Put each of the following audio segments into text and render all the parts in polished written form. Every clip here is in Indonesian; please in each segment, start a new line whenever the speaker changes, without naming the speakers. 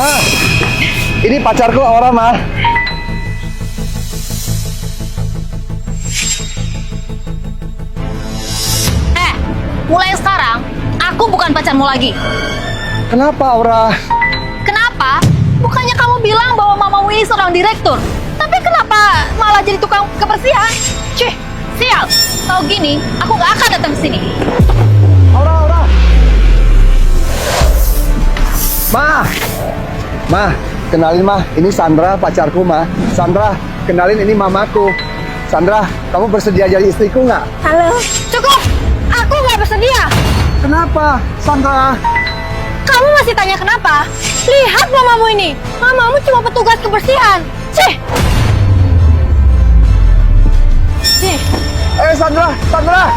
Ma, ini pacarku Aura, Ma.
Mulai sekarang, aku bukan pacarmu lagi.
Kenapa, Aura?
Kenapa? Bukannya kamu bilang bahwa mamamu ini seorang direktur. Tapi kenapa malah jadi tukang kebersihan? Cih, sial. Tahu gini, aku gak akan datang ke sini.
Aura, Aura. Ma, kenalin, Ma. Ini Sandra, pacarku, Ma. Sandra, kenalin, ini mamaku. Sandra, kamu bersedia jadi istriku nggak?
Halo. Cukup. Aku gak bersedia.
Kenapa, Sandra?
Kamu masih tanya kenapa? Lihat mamamu ini. Mamamu cuma petugas kebersihan. Cih. Cih.
Sandra, Sandra.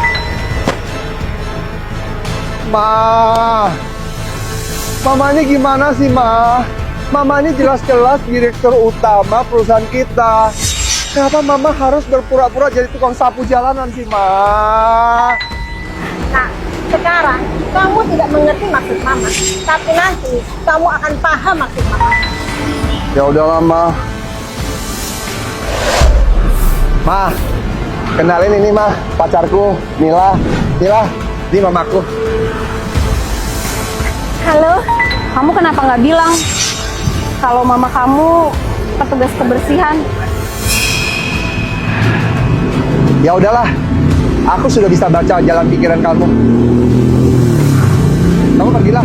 Mama ini gimana sih, Ma? Mama ini jelas-jelas direktur utama perusahaan kita. Kenapa Mama harus berpura-pura jadi tukang sapu jalanan sih, Ma?
Nah, sekarang kamu tidak mengerti maksud mama, tapi nanti kamu akan paham maksud mama.
Ya udahlah, Ma. Ma, kenalin ini, Ma, pacarku, Nila. Nila, ini mamaku.
Halo, kamu kenapa nggak bilang kalau mama kamu petugas kebersihan?
Ya udahlah, aku sudah bisa baca jalan pikiran kamu. Kamu pergilah.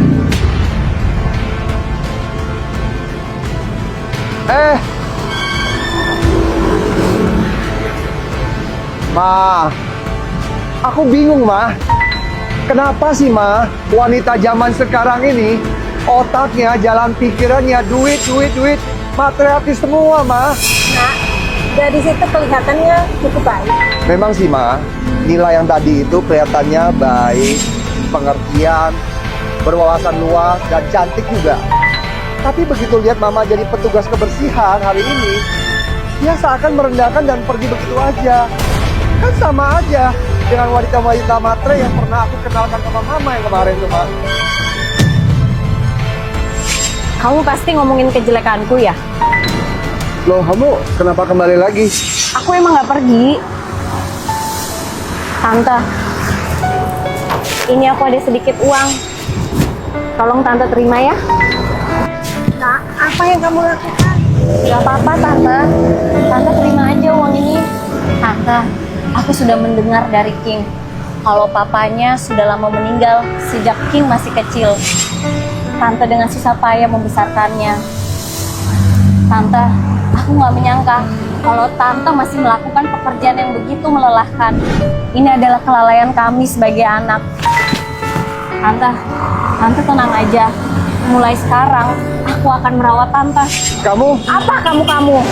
Ma, aku bingung, Ma. Kenapa sih, Ma, wanita zaman sekarang ini otaknya, jalan pikirannya, duit, materialis semua, Ma.
Nah, dari situ kelihatannya cukup baik.
Memang sih, Ma, Nila yang tadi itu kelihatannya baik, pengertian, berwawasan luas, dan cantik juga. Tapi begitu lihat Mama jadi petugas kebersihan hari ini, dia seakan merendahkan dan pergi begitu aja. Kan sama aja dengan wanita-wanita matre yang pernah aku kenalkan sama Mama yang kemarin tuh, Ma.
Kamu pasti ngomongin kejelekanku ya?
Loh, kamu kenapa kembali lagi?
Aku emang nggak pergi. Tante, ini aku ada sedikit uang. Tolong Tante terima ya. Nah, apa yang kamu lakukan? Gak apa-apa, Tante. Tante terima aja uang ini.
Tante, aku sudah mendengar dari King kalau papanya sudah lama meninggal sejak King masih kecil. Tante dengan susah payah membesarkannya. Tante, aku nggak menyangka kalau Tante masih melakukan pekerjaan yang begitu melelahkan. Ini adalah kelalaian kami sebagai anak. Tante tenang aja. Mulai sekarang, aku akan merawat Tante.
Kamu?
Apa kamu?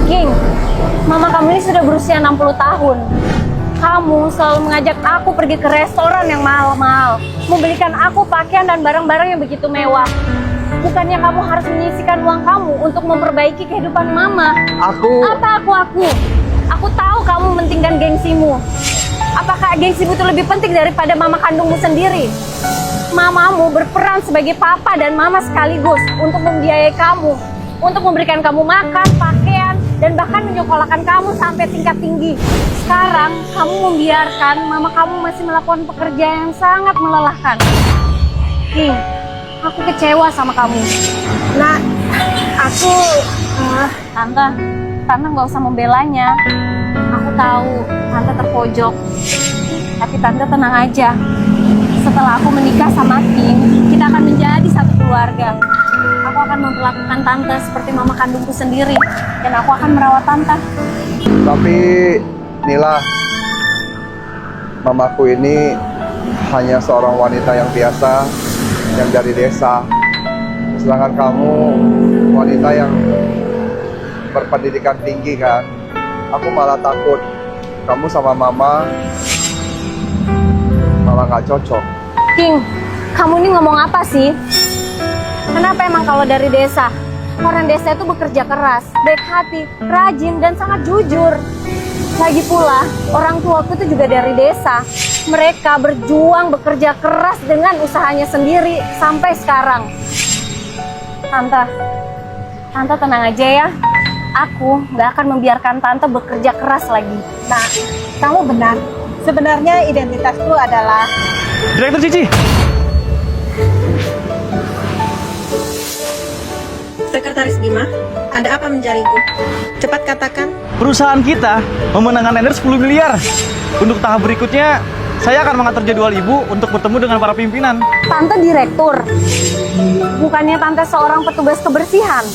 King, mama kamu ini sudah berusia 60 tahun. Kamu selalu mengajak aku pergi ke restoran yang mahal-mahal, membelikan aku pakaian dan barang-barang yang begitu mewah. Bukannya kamu harus menyisihkan uang kamu untuk memperbaiki kehidupan mama. Apa aku? Aku tahu kamu mementingkan gengsimu. Apakah gengsimu itu lebih penting daripada mama kandungmu sendiri? Mamamu berperan sebagai papa dan mama sekaligus untuk membiayai kamu, untuk memberikan kamu makan, pakaian, dan bahkan menyekolahkan kamu sampai tingkat tinggi. Sekarang kamu membiarkan mama kamu masih melakukan pekerjaan yang sangat melelahkan. King, aku kecewa sama kamu.
Nah, aku...
Tante nggak usah membelanya. Aku tahu Tante terpojok, tapi Tante tenang aja. Setelah aku menikah sama King, kita akan menjadi satu keluarga. Aku akan memperlakukan Tante seperti mama kandungku sendiri, dan aku akan merawat Tante.
Tapi, Nila, mamaku ini hanya seorang wanita yang biasa, yang dari desa. Sedangkan kamu wanita yang berpendidikan tinggi kan. Aku malah takut kamu sama mama malah nggak cocok.
King, kamu ini ngomong apa sih? Kenapa emang kalau dari desa? Orang desa itu bekerja keras, baik hati, rajin, dan sangat jujur. Lagi pula, orang tuaku itu juga dari desa. Mereka berjuang bekerja keras dengan usahanya sendiri sampai sekarang. Tante tenang aja ya. Aku nggak akan membiarkan Tante bekerja keras lagi.
Nah, kamu benar. Sebenarnya identitasku adalah
Direktur Cici.
Sekretaris Bima, ada apa mencariku? Cepat katakan.
Perusahaan kita memenangkan tender 10 miliar. Untuk tahap berikutnya, saya akan mengatur jadwal ibu untuk bertemu dengan para pimpinan.
Tante direktur. Bukannya Tante seorang petugas kebersihan.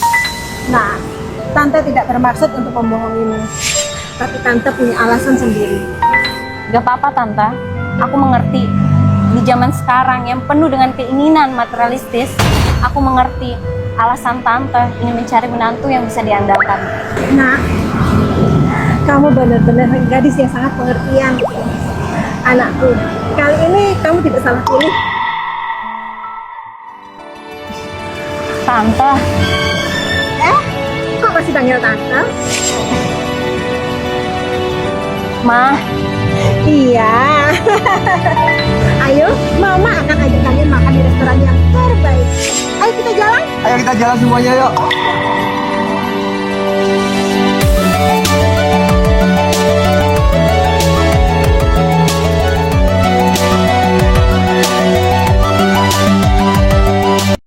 Nah, Tante tidak bermaksud untuk membohongimu. Tapi Tante punya alasan sendiri.
Gak apa-apa Tante, aku mengerti. Di zaman sekarang yang penuh dengan keinginan materialistis, aku mengerti alasan Tante ingin mencari menantu yang bisa diandalkan.
Nah, kamu benar-benar gadis yang sangat pengertian. Anakku, kali ini kamu tidak salah pilih.
Tante,
Kok masih panggil Tante?
Ma,
Iya. Ayo, Mama akan ajak kalian makan di restoran yang terbaik. Ayo kita jalan.
Ayo kita jalan semuanya yuk.